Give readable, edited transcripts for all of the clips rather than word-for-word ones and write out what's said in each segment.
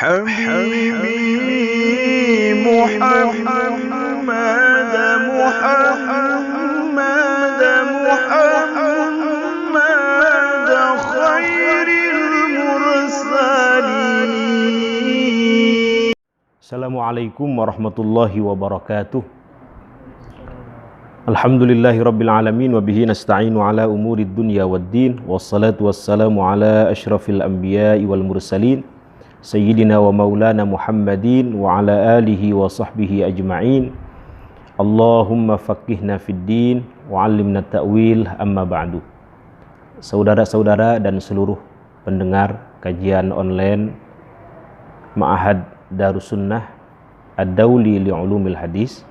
حبيبي محمد محمد خير المرسلين. Assalamualaikum warahmatullahi wabarakatuh. Alhamdulillahi rabbil alamin wa bihi nasta'inu ala umurid dunya waddin, wassalatu wassalamu ala asyrafil anbiya'i wal mursalin sayyidina wa maulana Muhammadin wa ala alihi wa sahbihi ajma'in. Allahumma faqihna fid din wa 'allimna ta'wil, amma ba'du. Saudara-saudara dan seluruh pendengar kajian online Ma'had Darussunnah Ad-Dauli Li'ulumil Hadis.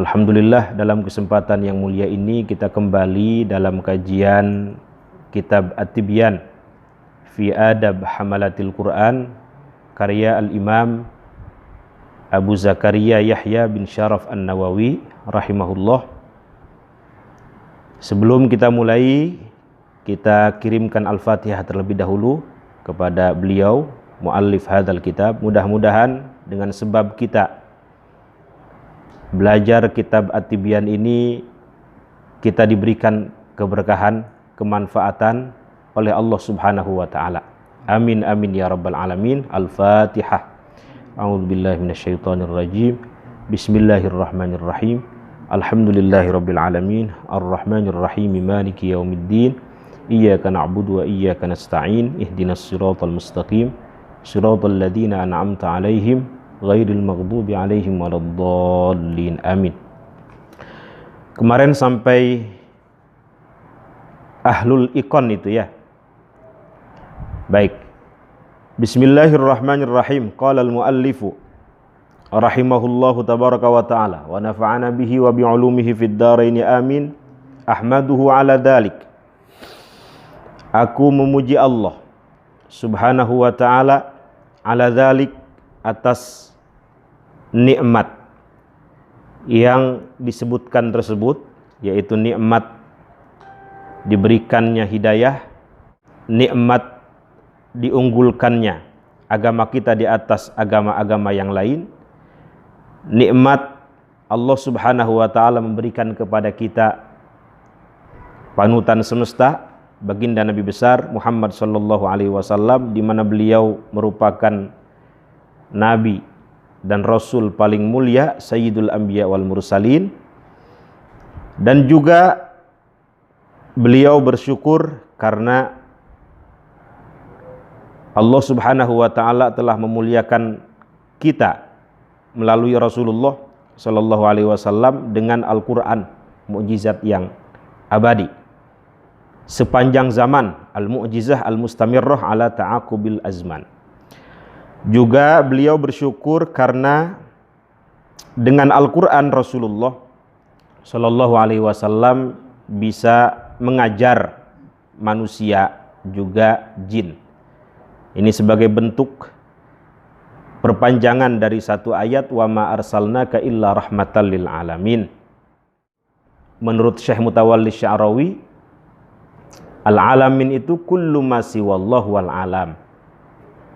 Alhamdulillah, dalam kesempatan yang mulia ini kita kembali dalam kajian kitab At-Tibyan fi Adab Hamalatil Quran karya Al-Imam Abu Zakaria Yahya bin Syaraf An-Nawawi rahimahullah. Sebelum kita mulai, kita kirimkan Al-Fatihah terlebih dahulu kepada beliau muallif hadzal kitab. Mudah-mudahan dengan sebab kita belajar kitab At-Tibyan ini, kita diberikan keberkahan, kemanfaatan oleh Allah Subhanahu wa taala. Amin amin ya rabbal alamin. Al-Fatihah. A'udzubillahi minasyaitonir rajim. Bismillahirrahmanirrahim. Alhamdulillahirabbil alamin. Arrahmanir rahim. Maliki yaumiddin. Iyyaka na'budu wa iyyaka nasta'in. Ihdinas siratal mustaqim. Siratal ladzina an'amta 'alaihim ghairil maghdubi 'alaihim waladdallin. Amin. Kemarin sampai ahlul iqon itu ya. Baik. Bismillahirrahmanirrahim. Qala al-muallifu rahimahullahu tabaraka wa ta'ala wa nafa'ana bihi wa bi'ulumihi fid dharain amin. Ahmaduhu ala dhalik. Aku memuji Allah Subhanahu wa ta'ala ala dhalik, atas nikmat yang disebutkan tersebut, yaitu nikmat diberikannya hidayah, nikmat diunggulkannya agama kita di atas agama-agama yang lain, nikmat Allah Subhanahu wa ta'ala memberikan kepada kita panutan semesta, baginda Nabi besar Muhammad sallallahu alaihi wasallam, di mana beliau merupakan nabi dan rasul paling mulia, sayyidul anbiya wal mursalin. Dan juga beliau bersyukur karena Allah Subhanahu wa ta'ala telah memuliakan kita melalui Rasulullah sallallahu alaihi wasallam dengan Al-Qur'an, mukjizat yang abadi sepanjang zaman, al-mu'jizah al-mustamirrah ala ta'aqubil azman. Juga beliau bersyukur karena dengan Al-Qur'an Rasulullah sallallahu alaihi wasallam bisa mengajar manusia juga jin. Ini sebagai bentuk perpanjangan dari satu ayat, wa ma arsalnaka illa rahmatan lil alamin. Menurut Syekh Mutawalli Sya'rawi, al-alamin itu kullu ma siwallahu wal alam.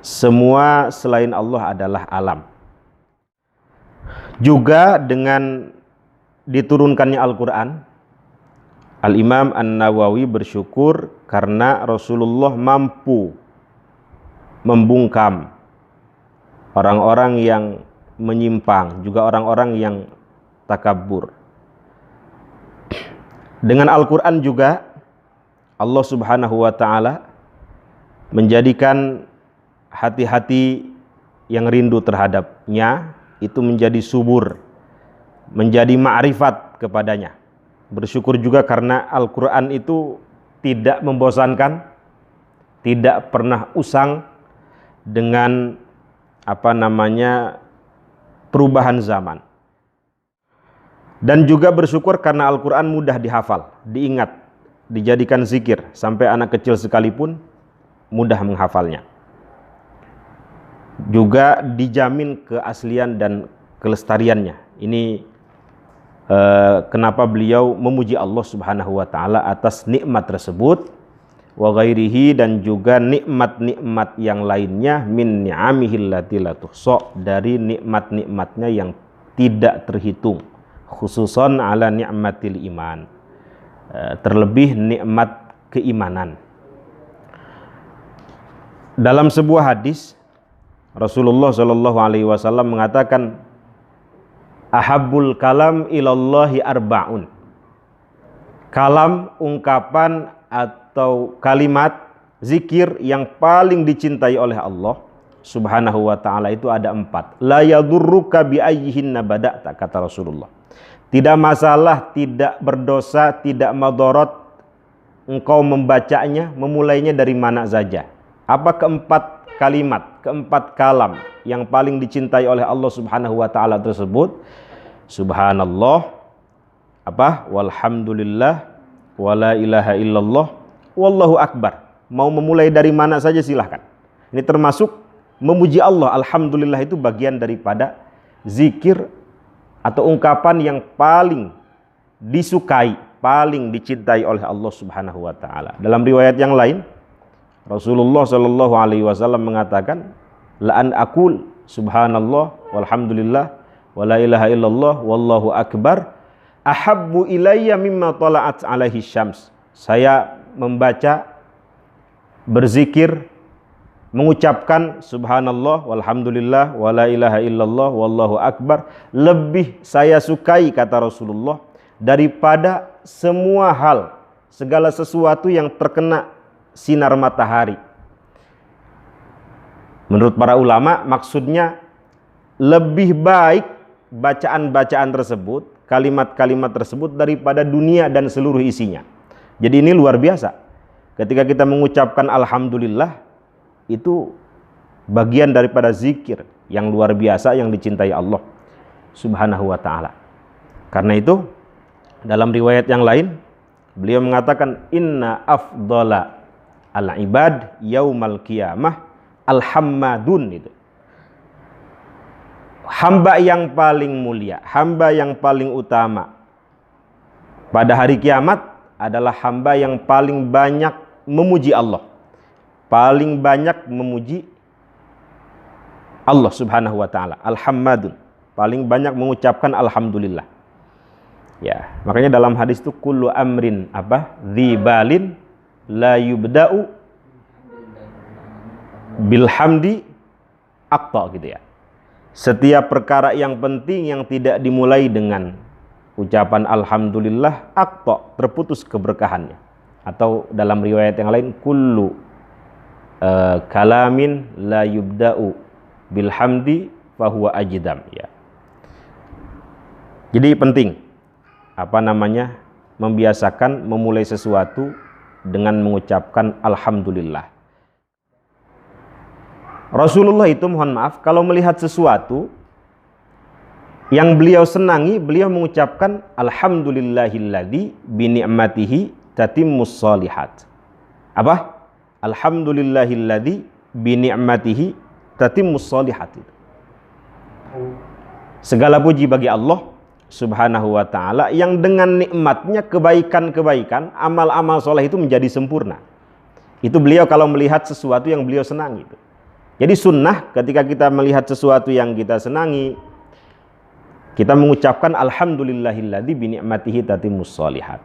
Semua selain Allah adalah alam. Juga dengan diturunkannya Al-Qur'an, Al-Imam An-Nawawi bersyukur karena Rasulullah mampu membungkam orang-orang yang menyimpang, juga orang-orang yang takabur. Dengan Al-Qur'an juga Allah Subhanahu wa ta'ala menjadikan hati-hati yang rindu terhadapnya itu menjadi subur, menjadi ma'rifat kepadanya. Bersyukur juga karena Al-Qur'an itu tidak membosankan, tidak pernah usang dengan perubahan zaman. Dan juga bersyukur karena Al-Qur'an mudah dihafal, diingat, dijadikan zikir, sampai anak kecil sekalipun mudah menghafalnya. Juga dijamin keaslian dan kelestariannya. Ini kenapa beliau memuji Allah Subhanahu wa ta'ala atas nikmat tersebut. wa ghairihi, dan juga nikmat-nikmat yang lainnya, min ni'amihil lati la tuhsa, dari nikmat-nikmatnya yang tidak terhitung, khususan ala ni'matil iman, terlebih nikmat keimanan. Dalam sebuah hadis Rasulullah Shallallahu Alaihi Wasallam mengatakan, ahabbul kalam ilallahi arba'un. Kalam, ungkapan atau kalimat zikir yang paling dicintai oleh Allah Subhanahu wa ta'ala itu ada 4. La yadurruka bi ayyihinna bada'ta, kata Rasulullah. Tidak masalah, tidak berdosa, tidak madorot engkau membacanya, memulainya dari mana saja. Apa keempat kalimat, keempat kalam yang paling dicintai oleh Allah Subhanahu wa ta'ala tersebut? Subhanallah, apa? Walhamdulillah, wala ilaha illallah, wallahu akbar. Mau memulai dari mana saja silahkan. Ini termasuk memuji Allah. Alhamdulillah itu bagian daripada zikir atau ungkapan yang paling disukai, paling dicintai oleh Allah Subhanahu wa ta'ala. Dalam riwayat yang lain, Rasulullah Shallallahu Alaihi Wasallam mengatakan, la an aqul subhanallah walhamdulillah wala ilaha illallah wallahu akbar ahabbu ilayya mimma tala'at alaihi syams. Saya membaca, berzikir, mengucapkan subhanallah walhamdulillah wala ilaha illallah wallahu akbar, lebih saya sukai, kata Rasulullah, daripada semua hal, segala sesuatu yang terkena sinar matahari. Menurut para ulama, maksudnya lebih baik bacaan-bacaan tersebut, kalimat-kalimat tersebut, daripada dunia dan seluruh isinya. Jadi ini luar biasa. Ketika kita mengucapkan alhamdulillah, itu bagian daripada zikir yang luar biasa yang dicintai Allah Subhanahu wa ta'ala. Karena itu dalam riwayat yang lain beliau mengatakan, inna afdala al-ibad yaumal qiyamah al-hammadun. Itu hamba yang paling mulia, hamba yang paling utama pada hari kiamat adalah hamba yang paling banyak memuji Allah, paling banyak memuji Allah Subhanahu wa ta'ala. Al-hammadun, paling banyak mengucapkan alhamdulillah. Ya, makanya dalam hadis itu kullu amrin apa? Dzibalin la yubda'u bilhamdi aqta, gitu ya. Setiap perkara yang penting yang tidak dimulai dengan ucapan alhamdulillah, aqta, terputus keberkahannya. Atau dalam riwayat yang lain, kullu kalamin la yubda'u bilhamdi fahuwa ajdam, ya. Jadi penting membiasakan memulai sesuatu dengan mengucapkan alhamdulillah. Rasulullah itu, mohon maaf, kalau melihat sesuatu yang beliau senangi, beliau mengucapkan alhamdulillahilladzi bi ni'matihi tatimmus shalihat. Apa? Alhamdulillahilladzi bi ni'matihi tatimmus shalihat. Segala puji bagi Allah Subhanahu wa ta'ala yang dengan nikmatnya kebaikan-kebaikan, amal-amal soleh itu menjadi sempurna. Itu beliau kalau melihat sesuatu yang beliau senangi itu. Jadi sunnah ketika kita melihat sesuatu yang kita senangi, kita mengucapkan alhamdulillahilladzi bi ni'matihi tatimmus shalihat.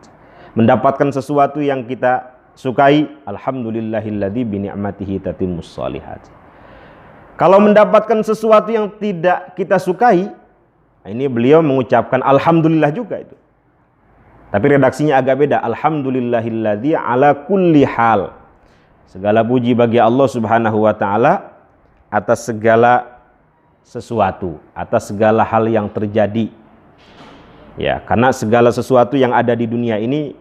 Mendapatkan sesuatu yang kita sukai, alhamdulillahilladzi bi ni'matihi tatimmus shalihat. Kalau mendapatkan sesuatu yang tidak kita sukai, ini beliau mengucapkan alhamdulillah juga itu. Tapi redaksinya agak beda. Alhamdulillahilladzi ala kulli hal. Segala puji bagi Allah Subhanahu wa ta'ala atas segala sesuatu, atas segala hal yang terjadi. Ya, karena segala sesuatu yang ada di dunia ini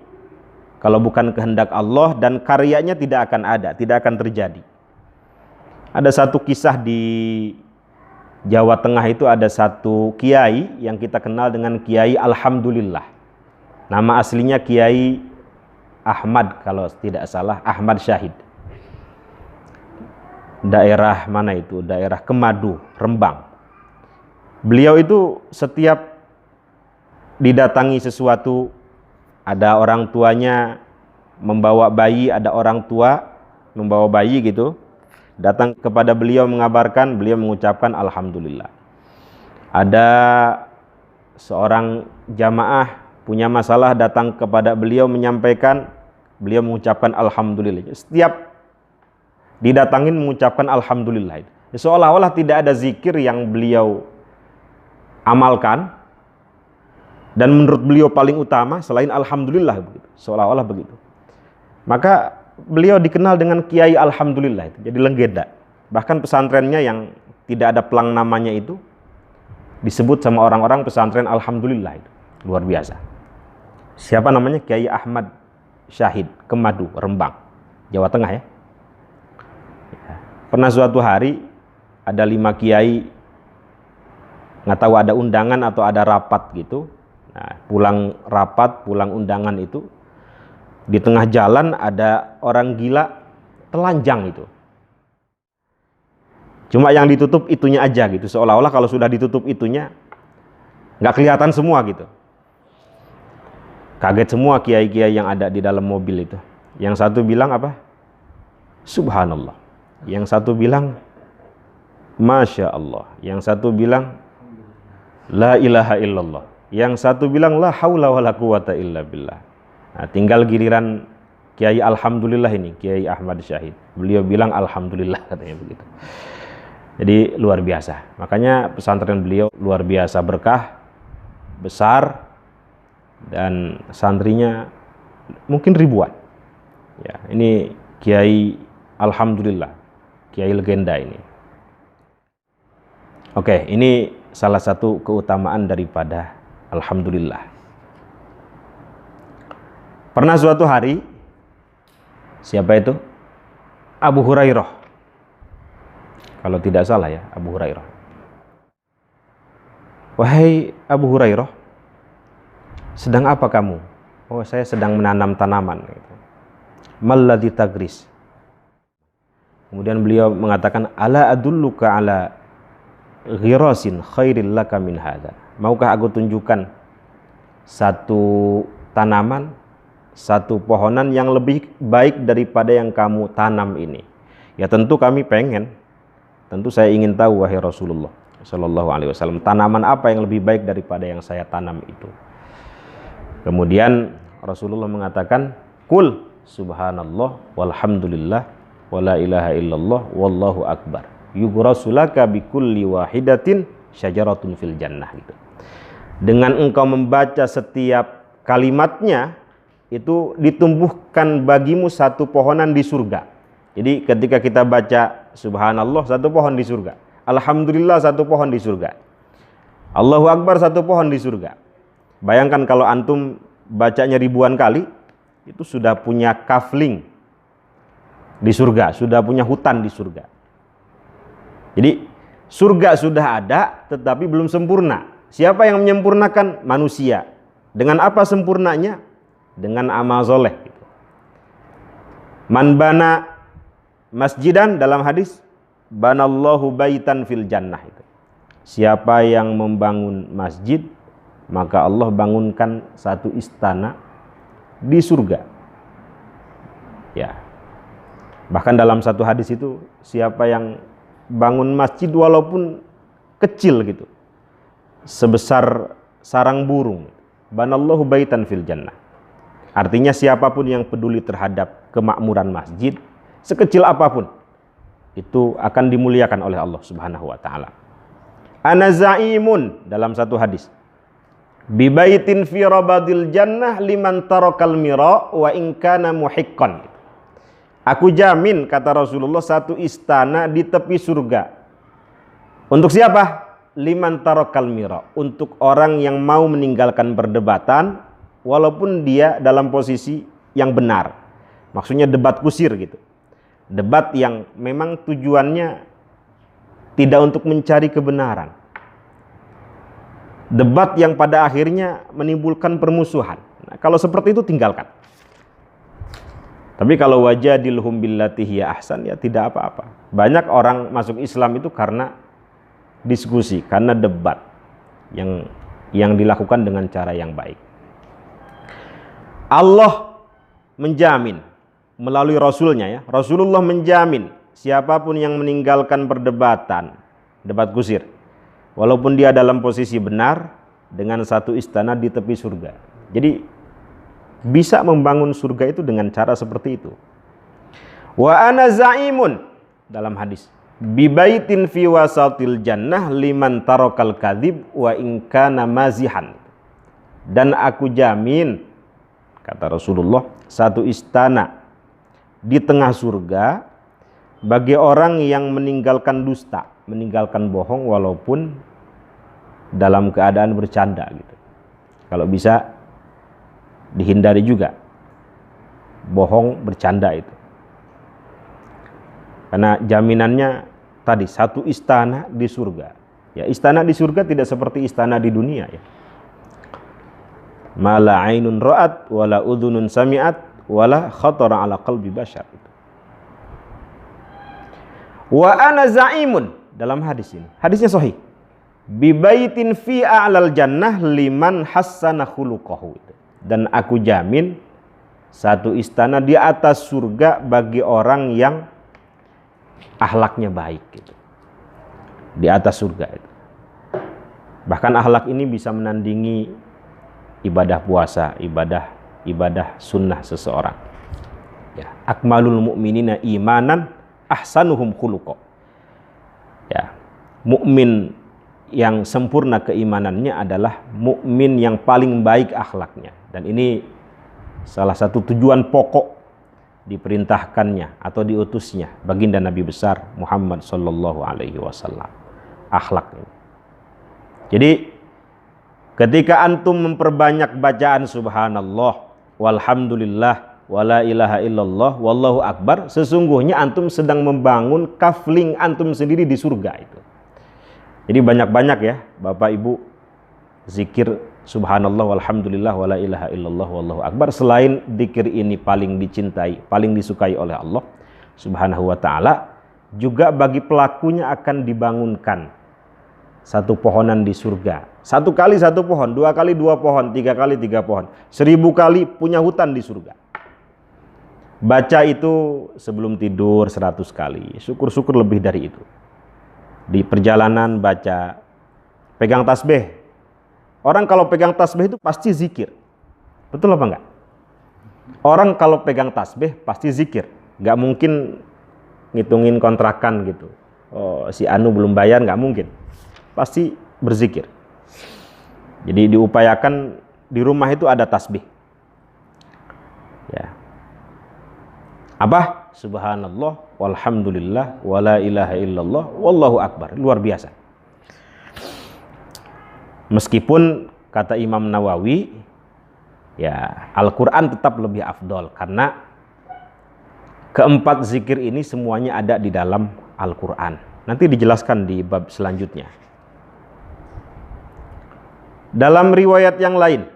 kalau bukan kehendak Allah dan karyanya tidak akan ada, tidak akan terjadi. Ada satu kisah di Jawa Tengah, itu ada satu kiai yang kita kenal dengan Kiai Alhamdulillah. Nama aslinya Kiai Ahmad, kalau tidak salah, Ahmad Syahid. Daerah mana itu? Daerah Kemadu, Rembang. Beliau itu setiap didatangi sesuatu, ada orang tuanya membawa bayi, ada orang tua membawa bayi gitu, datang kepada beliau mengabarkan, beliau mengucapkan alhamdulillah. Ada seorang jamaah punya masalah, datang kepada beliau menyampaikan, beliau mengucapkan alhamdulillah. Setiap didatangin mengucapkan alhamdulillah. Seolah-olah tidak ada zikir yang beliau amalkan dan menurut beliau paling utama selain alhamdulillah begitu. Seolah-olah begitu. Maka beliau dikenal dengan Kiai Alhamdulillah itu, jadi legenda. Bahkan pesantrennya yang tidak ada pelang namanya itu disebut sama orang-orang pesantren Alhamdulillah itu. Luar biasa. Siapa namanya? Kiai Ahmad Syahid, Kemadu, Rembang, Jawa Tengah ya. Pernah suatu hari ada 5 kiai, nggak tahu ada undangan atau ada rapat gitu. Nah, pulang rapat, pulang undangan itu, di tengah jalan ada orang gila telanjang itu. Cuma yang ditutup itunya aja gitu, seolah-olah kalau sudah ditutup itunya nggak kelihatan semua gitu. Kaget semua kiai-kiai yang ada di dalam mobil itu. Yang satu bilang apa? Subhanallah. Yang satu bilang Masya Allah. Yang satu bilang La ilaha illallah. Yang satu bilang la haula wala quwata illa billah. Nah, tinggal giliran Kiai Alhamdulillah ini, Kiai Ahmad Syahid. Beliau bilang alhamdulillah katanya begitu. Jadi luar biasa. Makanya pesantren beliau luar biasa berkah, besar, dan santrinya mungkin ribuan. Ya, ini Kiai Alhamdulillah, Kiai legenda ini. Oke, ini salah satu keutamaan daripada alhamdulillah. Pernah suatu hari, siapa itu? Abu Hurairah. Kalau tidak salah ya, Abu Hurairah. Wahai Abu Hurairah, sedang apa kamu? Oh, saya sedang menanam tanaman. Malladzi tagris. Kemudian beliau mengatakan, ala adulluka ala ghirasin khairil laka min hadza. Maukah aku tunjukkan satu tanaman, satu pohonan yang lebih baik daripada yang kamu tanam ini? Ya tentu kami pengen, tentu saya ingin tahu wahai Rasulullah Shallallahu Alaihi Wasallam, tanaman apa yang lebih baik daripada yang saya tanam itu? Kemudian Rasulullah mengatakan, kul subhanallah walhamdulillah wala ilaha illallah wallahu akbar yughrasulaka bikulli wahidatin syajaratun fil jannah gitu. Dengan engkau membaca setiap kalimatnya, itu ditumbuhkan bagimu satu pohonan di surga. Jadi ketika kita baca subhanallah, satu pohon di surga. Alhamdulillah, satu pohon di surga. Allahu akbar, satu pohon di surga. Bayangkan kalau antum bacanya ribuan kali, itu sudah punya kafling di surga, sudah punya hutan di surga. Jadi surga sudah ada, tetapi belum sempurna. Siapa yang menyempurnakan? Manusia. Dengan apa sempurnanya? Dengan amal soleh. Man bana masjidan, dalam hadis, banallahu baitan fil jannah. Siapa yang membangun masjid, maka Allah bangunkan satu istana di surga. Ya. Bahkan dalam satu hadis itu, siapa yang bangun masjid walaupun kecil gitu, sebesar sarang burung, banallahu baitan fil jannah. Artinya siapapun yang peduli terhadap kemakmuran masjid, sekecil apapun, itu akan dimuliakan oleh Allah Subhanahu wa taala. Ana zaimun, dalam satu hadis, bi baitin fi rabadil jannah liman tarakal mira wa in kana muhiqqan. Aku jamin, kata Rasulullah, satu istana di tepi surga. Untuk siapa? Liman tarakal mira, untuk orang yang mau meninggalkan perdebatan walaupun dia dalam posisi yang benar. Maksudnya debat kusir gitu. Debat yang memang tujuannya tidak untuk mencari kebenaran. Debat yang pada akhirnya menimbulkan permusuhan. Nah, kalau seperti itu tinggalkan. Tapi kalau wajadilhum billati hiya ahsan, ya tidak apa-apa. Banyak orang masuk Islam itu karena diskusi, karena debat yang dilakukan dengan cara yang baik. Allah menjamin melalui Rasulnya ya. Rasulullah menjamin siapapun yang meninggalkan perdebatan, debat kusir, walaupun dia dalam posisi benar, dengan satu istana di tepi surga. Jadi bisa membangun surga itu dengan cara seperti itu. Wa ana za'imun, dalam hadis, bibaitin fi wasatil jannah liman tarakal kadzib wa in kana mazihan. Dan aku jamin, kata Rasulullah, satu istana di tengah surga bagi orang yang meninggalkan dusta, meninggalkan bohong walaupun dalam keadaan bercanda gitu. Kalau bisa dihindari juga bohong bercanda itu. Karena jaminannya tadi satu istana di surga. Ya, istana di surga tidak seperti istana di dunia ya. Mala ainun ra'at wala udhunun sami'at wala khatara ala qalbi bashar. Wa ana za'imun, dalam hadis ini. Hadisnya sahih. Bibaitin fi a'lal jannah liman hassana khuluquhu. Dan aku jamin satu istana di atas surga bagi orang yang akhlaknya baik gitu. Di atas surga itu. Bahkan akhlak ini bisa menandingi ibadah puasa, ibadah sunnah seseorang. Ya, akmalul mu'minina imanan ahsanuhum khuluqa. Ya, mukmin yang sempurna keimanannya adalah mukmin yang paling baik akhlaknya. Dan ini salah satu tujuan pokok diperintahkannya atau diutusnya baginda Nabi besar Muhammad sallallahu alaihi wasallam. Akhlak ini. Jadi ketika antum memperbanyak bacaan subhanallah, walhamdulillah, wala ilaha illallah, wallahu akbar, sesungguhnya antum sedang membangun kafling antum sendiri di surga itu. Jadi banyak-banyak ya Bapak Ibu zikir subhanallah, walhamdulillah, wala ilaha illallah, wallahu akbar. Selain zikir ini paling dicintai, paling disukai oleh Allah subhanahu wa ta'ala, juga bagi pelakunya akan dibangunkan satu pohonan di surga. 1 kali 1 pohon, 2 kali 2 pohon, 3 kali 3 pohon, 1000 kali punya hutan di surga. Baca itu sebelum tidur 100 kali, syukur-syukur lebih dari itu. Di perjalanan baca, pegang tasbih. Orang kalau pegang tasbih itu pasti zikir. Betul apa enggak? Orang kalau pegang tasbih pasti zikir. Enggak mungkin ngitungin kontrakan gitu. Oh, si Anu belum bayar, enggak mungkin. Pasti berzikir. Jadi diupayakan di rumah itu ada tasbih. Ya. Apa? Subhanallah, walhamdulillah, wala ilaha illallah, wallahu akbar. Luar biasa. Meskipun kata Imam Nawawi, ya Al-Quran tetap lebih afdol karena keempat zikir ini semuanya ada di dalam Al-Quran. Nanti dijelaskan di bab selanjutnya. Dalam riwayat yang lain,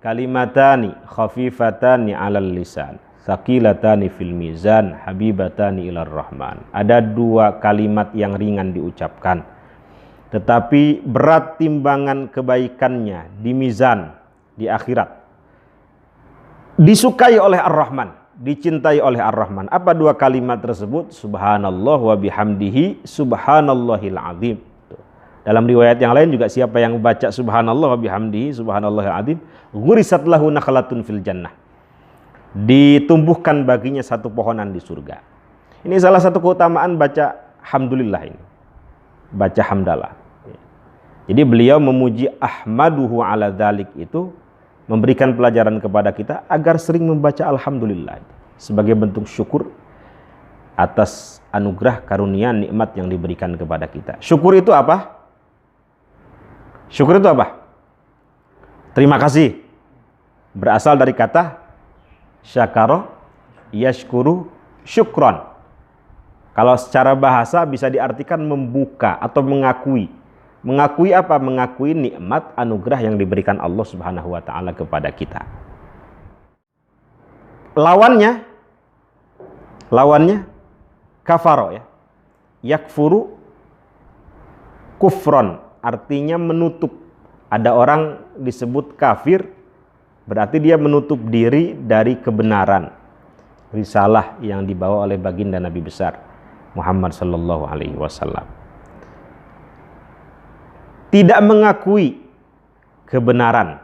kalimatani khafifatani 'alal lisan, tsaqilatani fil mizan, habibatani ilar rahman. Ada 2 kalimat yang ringan diucapkan, tetapi berat timbangan kebaikannya di mizan, di akhirat. Disukai oleh Ar-Rahman, dicintai oleh Ar-Rahman. Apa 2 kalimat tersebut? Subhanallah wa bihamdihi, subhanallahil azim. Dalam riwayat yang lain juga siapa yang baca subhanallah wa bihamdihi, subhanallahil azim, ghurisat lahu nakhlatun fil jannah. Ditumbuhkan baginya satu pohonan di surga. Ini salah satu keutamaan baca hamdulillah ini. Baca hamdalah. Jadi beliau memuji ahmaduhu ala dzalik itu memberikan pelajaran kepada kita agar sering membaca alhamdulillah sebagai bentuk syukur atas anugerah karunia nikmat yang diberikan kepada kita. Syukur itu apa? Syukur itu apa? Terima kasih. Berasal dari kata syakara yashkuru syukron. Kalau secara bahasa bisa diartikan membuka atau mengakui. Mengakui apa? Mengakui nikmat anugerah yang diberikan Allah Subhanahu wa taala kepada kita. Lawannya kafaro ya. Yakfuru kufron, artinya menutup. Ada orang disebut kafir Berarti dia menutup diri dari kebenaran risalah yang dibawa oleh baginda Nabi besar Muhammad sallallahu alaihi wasallam. Tidak mengakui kebenaran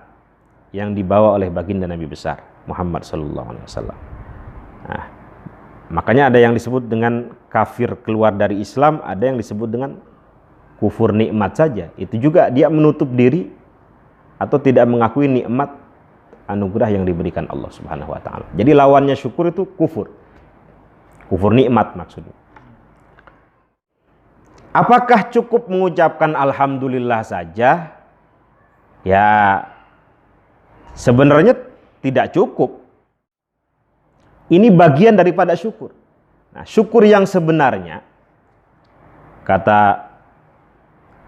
yang dibawa oleh baginda Nabi besar Muhammad sallallahu alaihi wasallam. Nah, makanya ada yang disebut dengan kafir keluar dari Islam, ada yang disebut dengan kufur nikmat saja. Itu juga dia menutup diri atau tidak mengakui nikmat anugerah yang diberikan Allah Subhanahu wa taala. Jadi lawannya syukur itu kufur. Kufur nikmat maksudnya. Apakah cukup mengucapkan alhamdulillah saja? Ya, sebenarnya tidak cukup. Ini bagian daripada syukur. Nah, syukur yang sebenarnya, kata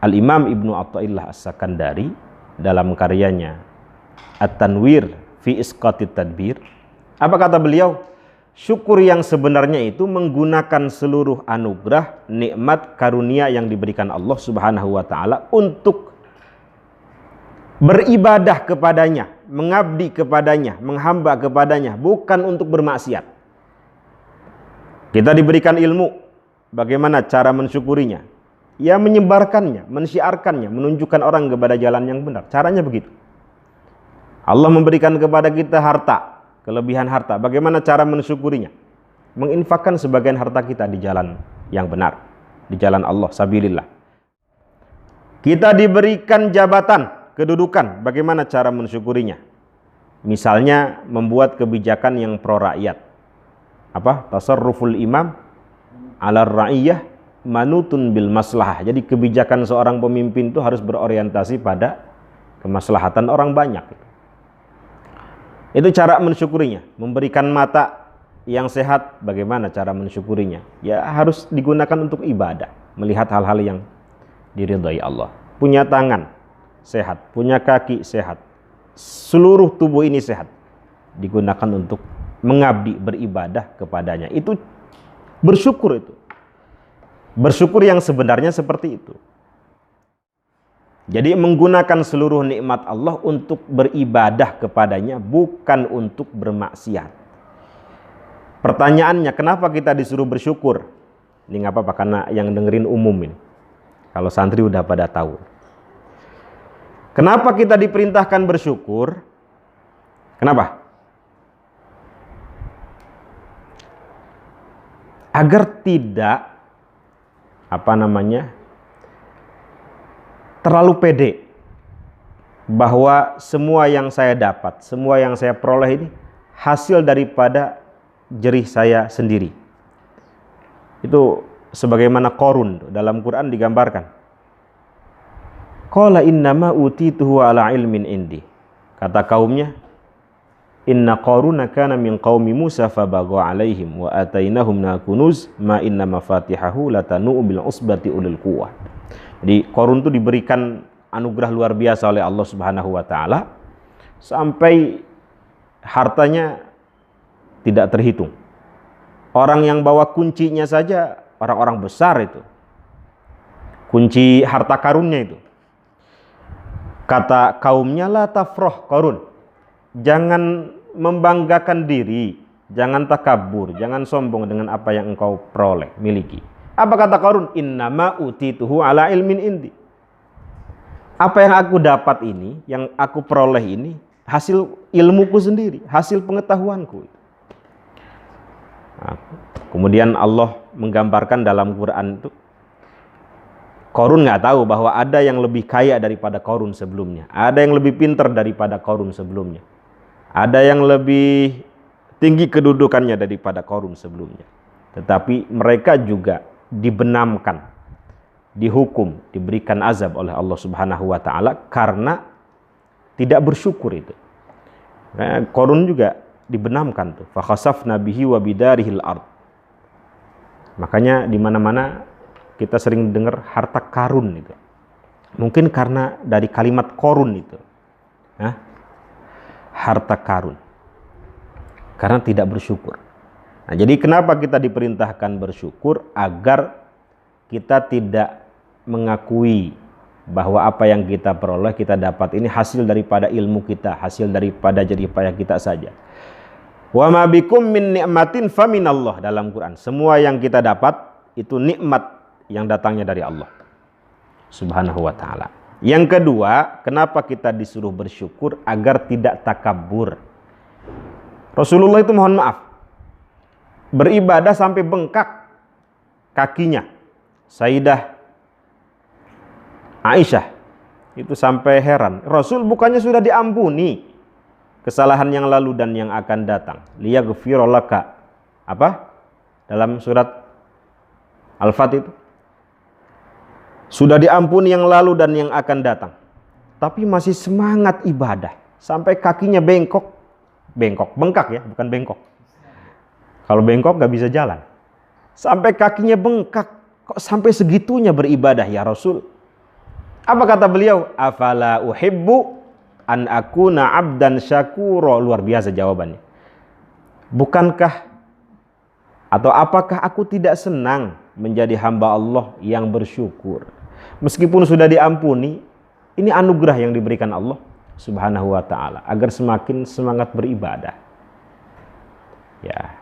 Al-Imam Ibnu Athaillah As-Sakandari dalam karyanya At-Tanwir fi Isqatit Tadbir, apa kata beliau? Syukur yang sebenarnya itu menggunakan seluruh anugerah, nikmat, karunia yang diberikan Allah Subhanahu wa taala untuk beribadah kepadanya, mengabdi kepadanya, menghamba kepadanya, bukan untuk bermaksiat. Kita diberikan ilmu, bagaimana cara mensyukurinya? Ya menyebarkannya, mensyiarkannya, menunjukkan orang kepada jalan yang benar. Caranya begitu. Allah memberikan kepada kita harta, kelebihan harta. Bagaimana cara mensyukurinya? Menginfakkan sebagian harta kita di jalan yang benar, di jalan Allah, sabilillah. Kita diberikan jabatan, kedudukan, bagaimana cara mensyukurinya? Misalnya membuat kebijakan yang pro rakyat. Apa? Tasarruful imam ala ra'iyah manutun bil maslahah. Jadi kebijakan seorang pemimpin itu harus berorientasi pada kemaslahatan orang banyak. Itu cara mensyukurinya. Memberikan mata yang sehat, bagaimana cara mensyukurinya? Ya harus digunakan untuk ibadah, melihat hal-hal yang diridhai Allah. Punya tangan sehat, punya kaki sehat, seluruh tubuh ini sehat, digunakan untuk mengabdi, beribadah kepadanya. Itu bersyukur itu. Bersyukur yang sebenarnya seperti itu. Jadi menggunakan seluruh nikmat Allah untuk beribadah kepadanya, bukan untuk bermaksiat. Pertanyaannya, kenapa kita disuruh bersyukur? Ini nggak apa-apa, karena yang dengerin umum ini. Kalau santri udah pada tahu. Kenapa kita diperintahkan bersyukur? Kenapa? Agar tidak terlalu pede bahwa semua yang saya dapat, semua yang saya peroleh ini hasil daripada jerih saya sendiri. Itu sebagaimana Qarun dalam Quran digambarkan. Qala innama utituhu ala ilmin indi. Kata kaumnya, inna Qaruna kana min qaumi Musa fabagha alaihim wa atainahum kunuz ma inna mafatihahu latanu bil usbati ulil quwwah. Jadi Qarun itu diberikan anugerah luar biasa oleh Allah Subhanahu wa taala sampai hartanya tidak terhitung. Orang yang bawa kuncinya saja orang-orang besar itu. Kunci harta karunnya itu. Kata kaumnya, la tafrah Qarun. Jangan membanggakan diri, jangan takabur, jangan sombong dengan apa yang engkau peroleh, miliki. Apa kata Qarun? Innama utituhu ala ilmin indi. Apa yang aku dapat ini, yang aku peroleh ini, hasil ilmuku sendiri, hasil pengetahuanku. Nah, kemudian Allah menggambarkan dalam Quran itu, Qarun nggak tahu bahwa ada yang lebih kaya daripada Qarun sebelumnya, ada yang lebih pintar daripada Qarun sebelumnya, ada yang lebih tinggi kedudukannya daripada Qarun sebelumnya. Tetapi mereka juga dibenamkan, dihukum, diberikan azab oleh Allah Subhanahu wa taala karena tidak bersyukur itu. Qarun juga dibenamkan tuh. Fa khasafna bihi wa bidarihil ard. Makanya di mana-mana kita sering dengar harta karun itu. Mungkin karena dari kalimat korun itu. Harta karun. Karena tidak bersyukur. Nah, jadi kenapa kita diperintahkan bersyukur? Agar kita tidak mengakui bahwa apa yang kita peroleh, kita dapat ini hasil daripada ilmu kita, hasil daripada jerih payah kita saja. Wa ma bikum min ni'matin faminallah, dalam Quran. Semua yang kita dapat itu nikmat yang datangnya dari Allah Subhanahu wa taala. Yang kedua, kenapa kita disuruh bersyukur? Agar tidak takabur. Rasulullah itu mohon maaf, beribadah sampai bengkak kakinya. Sayyidah Aisyah itu sampai heran, Rasul bukannya sudah diampuni kesalahan yang lalu dan yang akan datang. Liyaghfira laka. Apa? Dalam surat Al-Fat itu. Sudah diampuni yang lalu dan yang akan datang. Tapi masih semangat ibadah sampai kakinya bengkok. Bengkak ya, bukan bengkok. Kalau bengkok gak bisa jalan. Sampai kakinya bengkak. Kok sampai segitunya beribadah ya Rasul? Apa kata beliau? Afala uhibbu an akuna abdan syakura. Luar biasa jawabannya. Bukankah atau apakah aku tidak senang menjadi hamba Allah yang bersyukur? Meskipun sudah diampuni, ini anugerah yang diberikan Allah Subhanahu wa taala agar semakin semangat beribadah. Ya.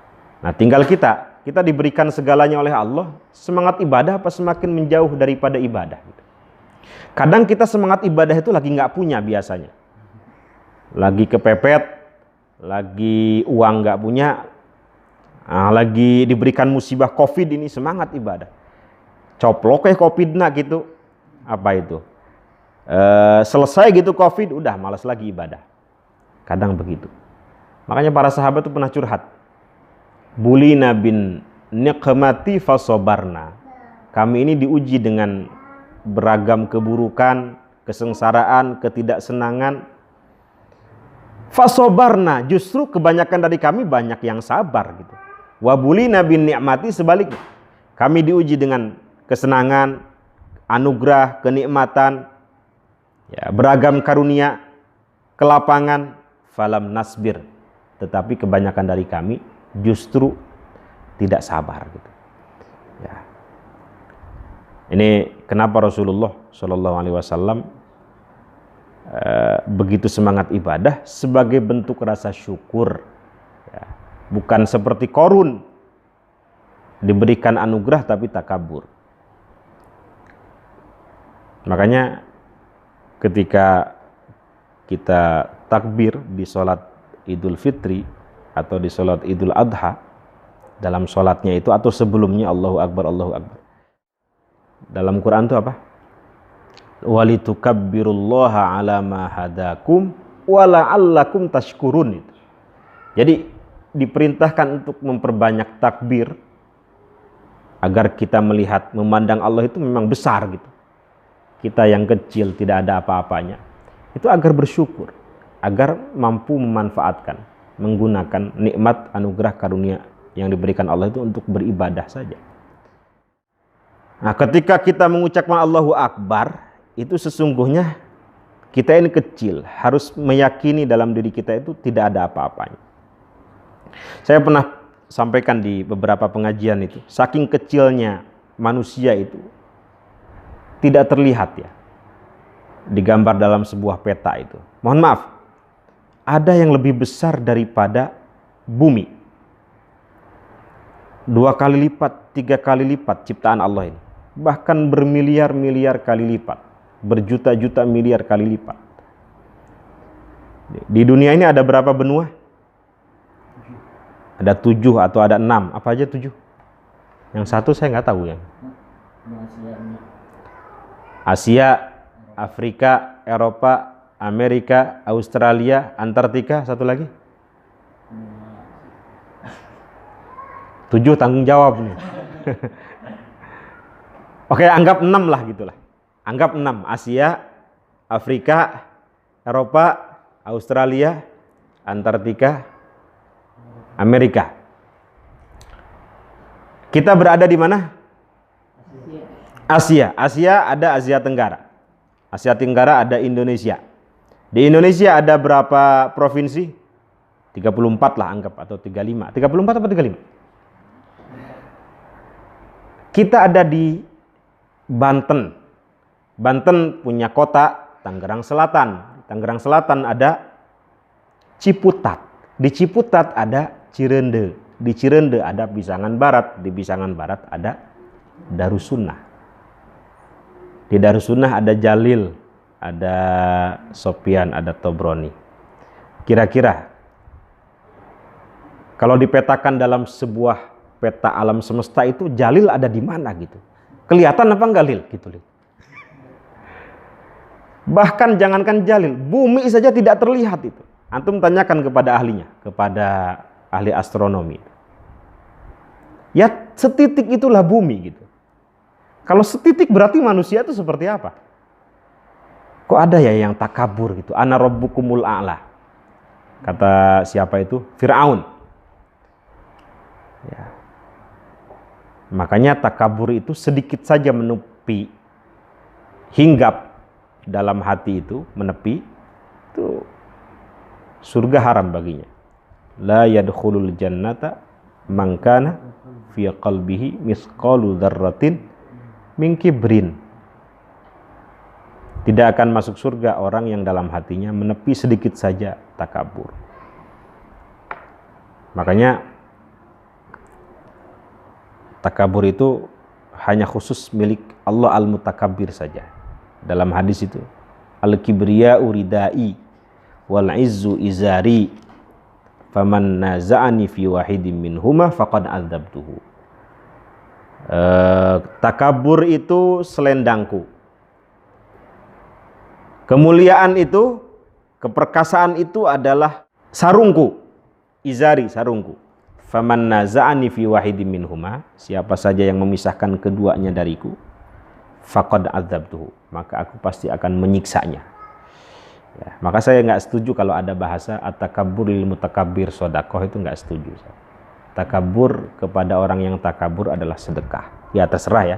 Nah, tinggal kita diberikan segalanya oleh Allah, semangat ibadah apa semakin menjauh daripada ibadah gitu. Kadang kita semangat ibadah itu lagi nggak punya biasanya. Lagi kepepet, lagi uang nggak punya, lagi diberikan musibah COVID ini semangat ibadah. Coplok COVID gitu. Apa itu? Selesai gitu COVID, udah malas lagi ibadah. Kadang begitu. Makanya para sahabat itu pernah curhat. Bulina bin niqmati fasobarna. Kami ini diuji dengan beragam keburukan, kesengsaraan, ketidaksenangan. Fasobarna, justru kebanyakan dari kami banyak yang sabar gitu. Wabulina bin ni'mati, sebaliknya. Kami diuji dengan kesenangan, anugerah, kenikmatan, ya, beragam karunia, kelapangan, falam nasbir. Tetapi kebanyakan dari kami justru tidak sabar gitu. Ya. Ini kenapa Rasulullah Shallallahu Alaihi Wasallam begitu semangat ibadah sebagai bentuk rasa syukur, ya. Bukan seperti Qarun diberikan anugerah tapi takabur. Makanya ketika kita takbir di sholat Idul Fitri atau di sholat Idul Adha, dalam sholatnya itu atau sebelumnya Allahu Akbar, Allahu Akbar. Dalam Quran itu apa? Walitukabbirullaha ala ma hadakum wa la'allakum tashkurun. Jadi diperintahkan untuk memperbanyak takbir agar kita melihat, memandang Allah itu memang besar gitu. Kita yang kecil tidak ada apa-apanya. Itu agar bersyukur, agar mampu memanfaatkan, menggunakan nikmat anugerah karunia yang diberikan Allah itu untuk beribadah saja. Nah, ketika kita mengucapkan Allahu Akbar, itu sesungguhnya kita ini kecil, harus meyakini dalam diri kita itu tidak ada apa-apanya. Saya pernah sampaikan di beberapa pengajian itu, saking kecilnya manusia itu tidak terlihat ya, digambar dalam sebuah peta itu. Mohon maaf, ada yang lebih besar daripada bumi. 2 kali lipat, 3 kali lipat ciptaan Allah ini. Bahkan bermiliar-miliar kali lipat, berjuta-juta miliar kali lipat. Di dunia ini ada berapa benua? Ada 7 atau ada 6, apa aja 7? Yang satu saya nggak tahu yang. Asia, Afrika, Eropa, Amerika, Australia, Antartika, satu lagi? 7 tanggung jawab nih. Oke, anggap 6 lah gitulah. Anggap 6. Asia, Afrika, Eropa, Australia, Antartika, Amerika. Kita berada di mana? Asia. Asia ada Asia Tenggara. Asia Tenggara ada Indonesia. Di Indonesia ada berapa provinsi? 34 lah anggap, atau 35. 34 atau 35? Kita ada di Banten, Banten punya kota Tangerang Selatan. Tangerang Selatan ada Ciputat. Di Ciputat ada Cirende. Di Cirende ada Pisangan Barat. Di Pisangan Barat ada Darussunnah. Di Darussunnah ada Jalil, ada Sopyan, ada Tobroni. Kira-kira kalau dipetakan dalam sebuah peta alam semesta itu Jalil ada di mana gitu? Kelihatan apa enggak Lil? Gitu Lil. Bahkan jangankan Jalil, bumi saja tidak terlihat itu. Antum tanyakan kepada ahlinya, kepada ahli astronomi. Ya setitik itulah bumi gitu. Kalau setitik berarti manusia itu seperti apa? Kok ada ya yang takabur gitu? Ana rabbukumul a'la. Kata siapa itu? Fir'aun. Ya. Makanya takabur itu sedikit saja menepi, hinggap dalam hati itu, menepi, itu surga haram baginya. La yadkhulul jannata man kana fi qalbihi misqalu dzarratin min kibrin. Tidak akan masuk surga orang yang dalam hatinya menepi sedikit saja takabur. Makanya takabur itu hanya khusus milik Allah al-Mutakabbir saja. Dalam hadis itu, al-kibriya'u ridai wal izzu izari faman naza'ani fi wahidin minhuma faqad adzabtuhu. Takabur itu selendangku. Kemuliaan itu, keperkasaan itu adalah sarungku. Izari, sarungku. Faman naza'ani fi wahidin minhuma, siapa saja yang memisahkan keduanya dariku, faqad adzabtuhu, maka aku pasti akan menyiksanya. Ya, maka saya nggak setuju kalau ada bahasa at-takabbur lil mutakabbir sedekah, itu nggak setuju. Takabur kepada orang yang takabur adalah sedekah. Ya terserah ya.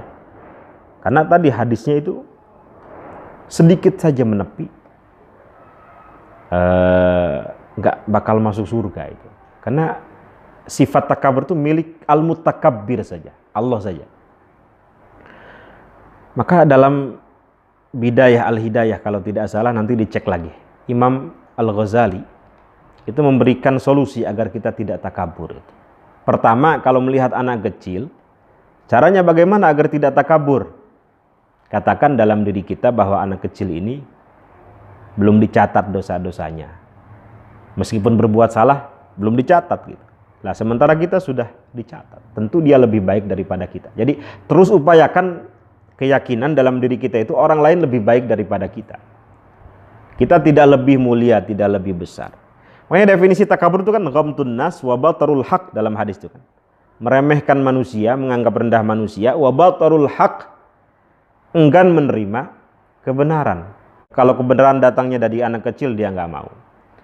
Karena tadi hadisnya itu sedikit saja menepi, nggak bakal masuk surga itu. Karena sifat takabur itu milik al-mutakabbir saja, Allah saja. Maka dalam Bidayah al-Hidayah, kalau tidak salah nanti dicek lagi, Imam Al-Ghazali itu memberikan solusi agar kita tidak takabur. Pertama, kalau melihat anak kecil, caranya bagaimana agar tidak takabur? Katakan dalam diri kita bahwa anak kecil ini belum dicatat dosa-dosanya. Meskipun berbuat salah, belum dicatat gitu. Nah, sementara kita sudah dicatat. Tentu dia lebih baik daripada kita. Jadi, terus upayakan keyakinan dalam diri kita itu orang lain lebih baik daripada kita. Kita tidak lebih mulia, tidak lebih besar. Makanya definisi takabur itu kan ghamtun nas wa batarul haq dalam hadis itu kan. Meremehkan manusia, menganggap rendah manusia, wa batarul haq, enggan menerima kebenaran. Kalau kebenaran datangnya dari anak kecil dia nggak mau.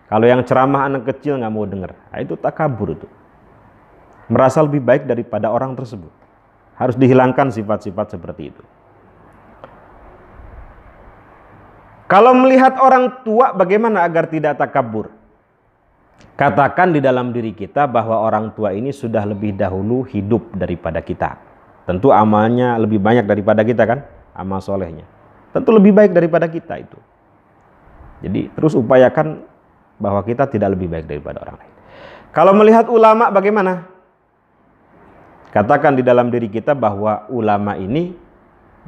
Kalau yang ceramah anak kecil nggak mau dengar. Nah, itu takabur itu. Merasa lebih baik daripada orang tersebut. Harus dihilangkan sifat-sifat seperti itu. Kalau melihat orang tua, bagaimana agar tidak takabur? Katakan di dalam diri kita bahwa orang tua ini sudah lebih dahulu hidup daripada kita. Tentu amalnya lebih banyak daripada kita kan? Amal solehnya. Tentu lebih baik daripada kita itu. Jadi terus upayakan bahwa kita tidak lebih baik daripada orang lain. Kalau melihat ulama bagaimana? Katakan di dalam diri kita bahwa ulama ini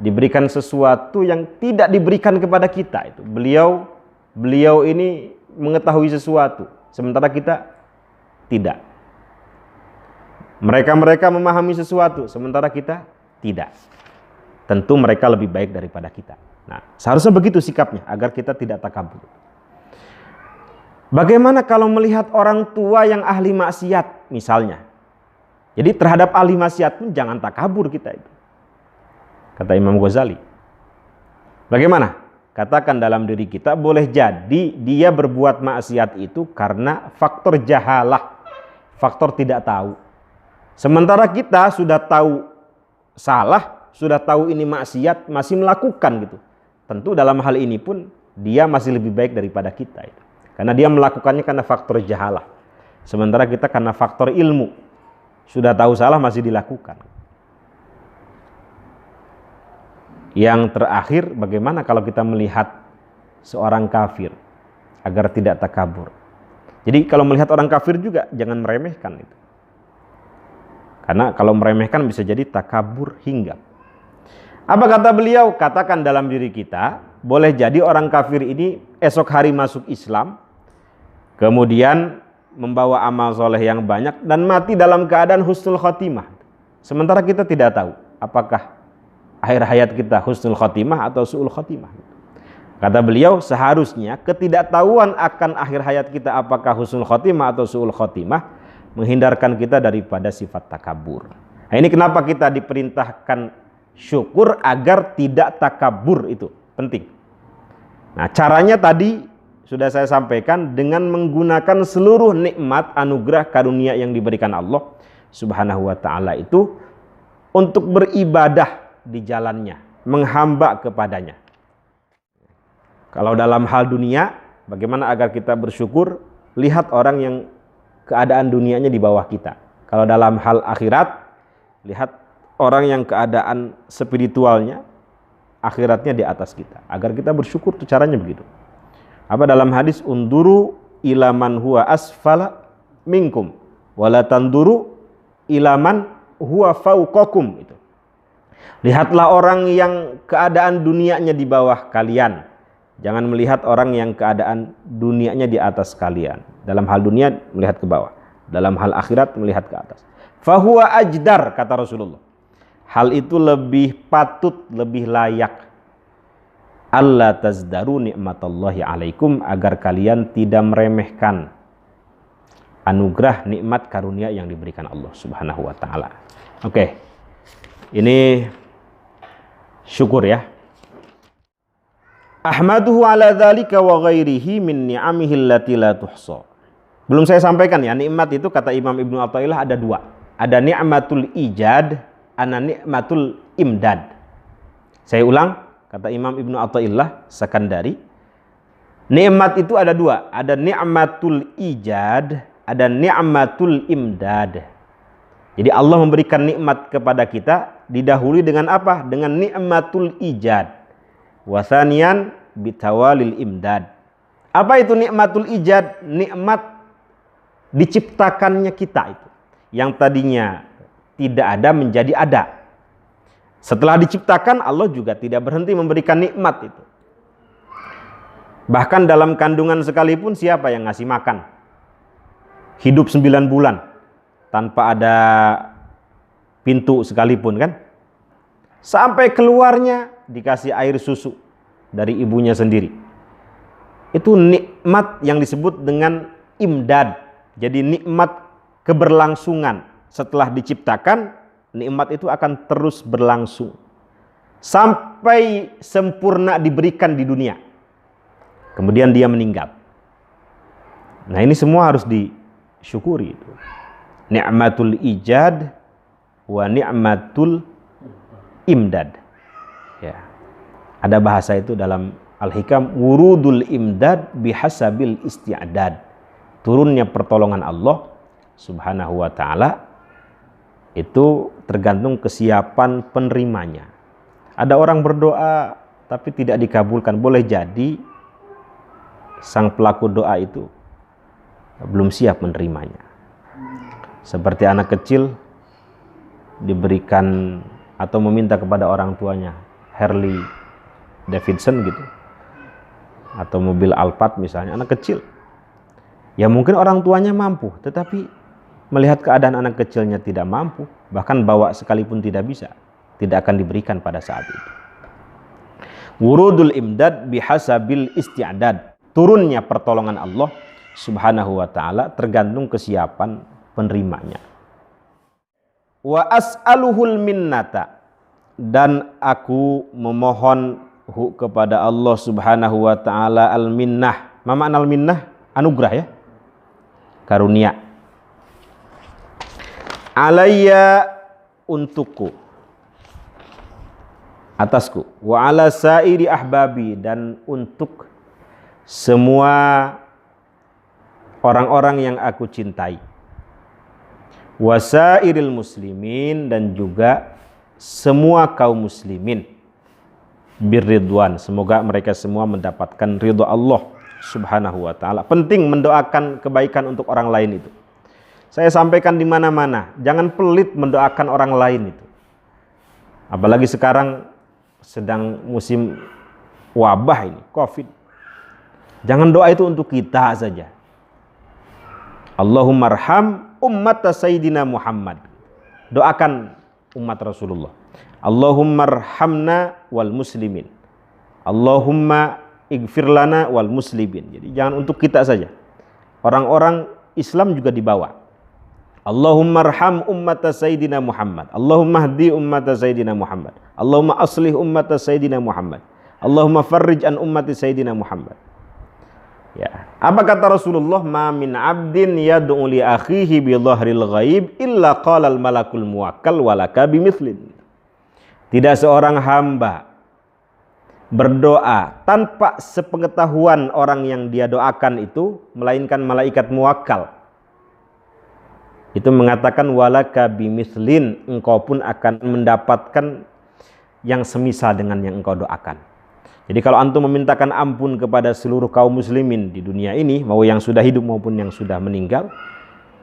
diberikan sesuatu yang tidak diberikan kepada kita itu. Beliau ini mengetahui sesuatu, sementara kita tidak. Mereka memahami sesuatu, sementara kita tidak. Tentu mereka lebih baik daripada kita. Nah, seharusnya begitu sikapnya agar kita tidak takabur. Bagaimana kalau melihat orang tua yang ahli maksiat misalnya? Jadi terhadap ahli maksiat pun jangan takabur kita itu. Kata Imam Ghazali. Bagaimana? Katakan dalam diri kita, boleh jadi dia berbuat maksiat itu karena faktor jahalah, faktor tidak tahu. Sementara kita sudah tahu salah, sudah tahu ini maksiat, masih melakukan gitu. Tentu dalam hal ini pun dia masih lebih baik daripada kita itu. Karena dia melakukannya karena faktor jahalah. Sementara kita karena faktor ilmu, sudah tahu salah masih dilakukan. Yang terakhir, bagaimana kalau kita melihat seorang kafir agar tidak takabur. Jadi kalau melihat orang kafir juga jangan meremehkan itu. Karena kalau meremehkan bisa jadi takabur hinggap. Apa kata beliau? Katakan dalam diri kita, boleh jadi orang kafir ini esok hari masuk Islam, kemudian membawa amal soleh yang banyak dan mati dalam keadaan husnul khotimah. Sementara kita tidak tahu apakah akhir hayat kita husnul khotimah atau su'ul khotimah. Kata beliau, seharusnya ketidaktahuan akan akhir hayat kita apakah husnul khotimah atau su'ul khotimah menghindarkan kita daripada sifat takabur. Nah, ini kenapa kita diperintahkan syukur agar tidak takabur, itu penting. Nah, caranya tadi sudah saya sampaikan dengan menggunakan seluruh nikmat, anugerah, karunia yang diberikan Allah Subhanahu wa ta'ala itu untuk beribadah di jalannya, menghamba kepadanya. Kalau dalam hal dunia, bagaimana agar kita bersyukur? Lihat orang yang keadaan dunianya di bawah kita. Kalau dalam hal akhirat, lihat orang yang keadaan spiritualnya, akhiratnya di atas kita. Agar kita bersyukur, itu caranya begitu. Apa dalam hadis, unduru ilaman huwa asfala minkum wala tanduru ilaman huwa fauqakum. Itu. Lihatlah orang yang keadaan dunianya di bawah kalian. Jangan melihat orang yang keadaan dunianya di atas kalian. Dalam hal dunia melihat ke bawah, dalam hal akhirat melihat ke atas. Fahuwa ajdar, kata Rasulullah. Hal itu lebih patut, lebih layak. Allah tazdaru ni'matallahi alaikum, agar kalian tidak meremehkan anugerah, nikmat, karunia yang diberikan Allah Subhanahu wa ta'ala. Oke. Ini syukur ya. Ahmaduhu ala dzalika wa ghairihi min ni'amihi allati la tuhsa. Belum saya sampaikan ya, nikmat itu kata Imam Ibnu Athaillah ada dua. Ada ni'matul ijad, ada ni'matul imdad. Saya ulang, kata Imam Ibnu Athaillah Sakandari, nikmat itu ada dua. Ada ni'matul ijad, ada ni'matul imdad. Jadi Allah memberikan nikmat kepada kita didahului dengan apa? Dengan ni'matul ijad. Wasanian bitawalil imdad. Apa itu nikmatul ijad? Nikmat diciptakannya kita itu. Yang tadinya tidak ada menjadi ada. Setelah diciptakan, Allah juga tidak berhenti memberikan nikmat itu. Bahkan dalam kandungan sekalipun, siapa yang ngasih makan? Hidup 9 bulan tanpa ada pintu sekalipun kan? Sampai keluarnya dikasih air susu dari ibunya sendiri. Itu nikmat yang disebut dengan imdad. Jadi nikmat keberlangsungan. Setelah diciptakan, nikmat itu akan terus berlangsung sampai sempurna diberikan di dunia. Kemudian dia meninggal. Nah, ini semua harus disyukuri itu. Ni'matul ijad wa ni'matul imdad. Ya. Ada bahasa itu dalam Al-Hikam, wurudul imdad bihasabil isti'dad. Turunnya pertolongan Allah Subhanahu wa ta'ala itu tergantung kesiapan penerimanya. Ada orang berdoa tapi tidak dikabulkan, boleh jadi sang pelaku doa itu belum siap menerimanya. Seperti anak kecil diberikan atau meminta kepada orang tuanya Harley Davidson gitu, atau mobil Alphard misalnya, anak kecil. Ya mungkin orang tuanya mampu, tetapi melihat keadaan anak kecilnya tidak mampu, bahkan bawa sekalipun tidak bisa, tidak akan diberikan pada saat itu. Wurudul imdad bihasabil isti'dad. Turunnya pertolongan Allah Subhanahu wa ta'ala tergantung kesiapan penerimanya. Wa as'aluhul minnata, dan aku memohon kepada Allah Subhanahu wa ta'ala al-minnah. Ma makna al-minnah? Anugerah ya, karunia. Alayya, untukku, atasku, wa ala sairi ahbabi, dan untuk semua orang-orang yang aku cintai, wa sairil muslimin, dan juga semua kaum muslimin. birridwan. Semoga mereka semua mendapatkan ridha Allah Subhanahu wa taala. Penting mendoakan kebaikan untuk orang lain itu. Saya sampaikan di mana-mana, jangan pelit mendoakan orang lain itu. Apalagi sekarang sedang musim wabah ini, Covid. Jangan doa itu untuk kita saja. Allahumma arham ummata sayyidina Muhammad. Doakan umat Rasulullah. Allahumma arhamna wal muslimin. Allahumma ighfir lana wal muslimin. Jadi jangan untuk kita saja. Orang-orang Islam juga dibawa. Allahumma arham ummata sayyidina Muhammad. Allahumma hdi ummata sayyidina Muhammad. Allahumma aslih ummata sayyidina Muhammad. Allahumma farrij an ummati sayyidina Muhammad. Ya, apa kata Rasulullah? Ma min abdin yad'u li akhihi bi dhahril ghaib illa qala al malakul muwakkal walaka bimithlin. Tidak seorang hamba berdoa tanpa sepengetahuan orang yang dia doakan itu, melainkan malaikat muwakkal itu mengatakan walaka bimithlin, engkau pun akan mendapatkan yang semisal dengan yang engkau doakan. Jadi kalau antum memintakan ampun kepada seluruh kaum muslimin di dunia ini, mau yang sudah hidup maupun yang sudah meninggal,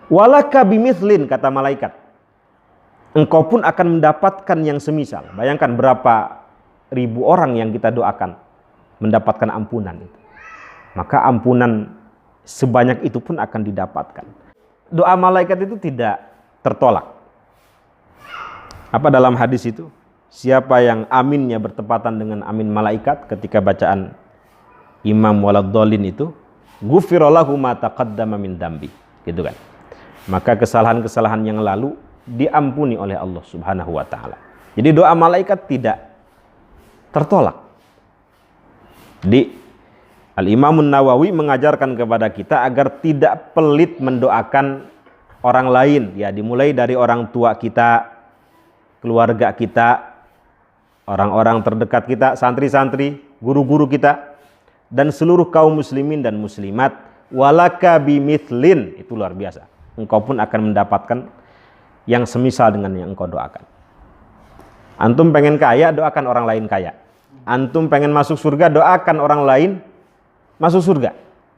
walaka bimithlin, kata malaikat, engkau pun akan mendapatkan yang semisal. Bayangkan berapa ribu orang yang kita doakan mendapatkan ampunan itu. Maka ampunan sebanyak itu pun akan didapatkan. Doa malaikat itu tidak tertolak. Apa dalam hadis itu? Siapa yang aminnya bertepatan dengan amin malaikat ketika bacaan imam waladhdallin itu, ghufira lahu ma taqaddama min dambi, gitu kan. Maka kesalahan-kesalahan yang lalu diampuni oleh Allah Subhanahu wa taala. Jadi doa malaikat tidak tertolak. Di Al-Imam Nawawi mengajarkan kepada kita agar tidak pelit mendoakan orang lain, ya, dimulai dari orang tua kita, keluarga kita, orang-orang terdekat kita, santri-santri, guru-guru kita, dan seluruh kaum muslimin dan muslimat. Walaka bimithlin, itu luar biasa. Engkau pun akan mendapatkan yang semisal dengan yang engkau doakan. Antum pengen kaya, doakan orang lain kaya. Antum pengen masuk surga, doakan orang lain masuk surga.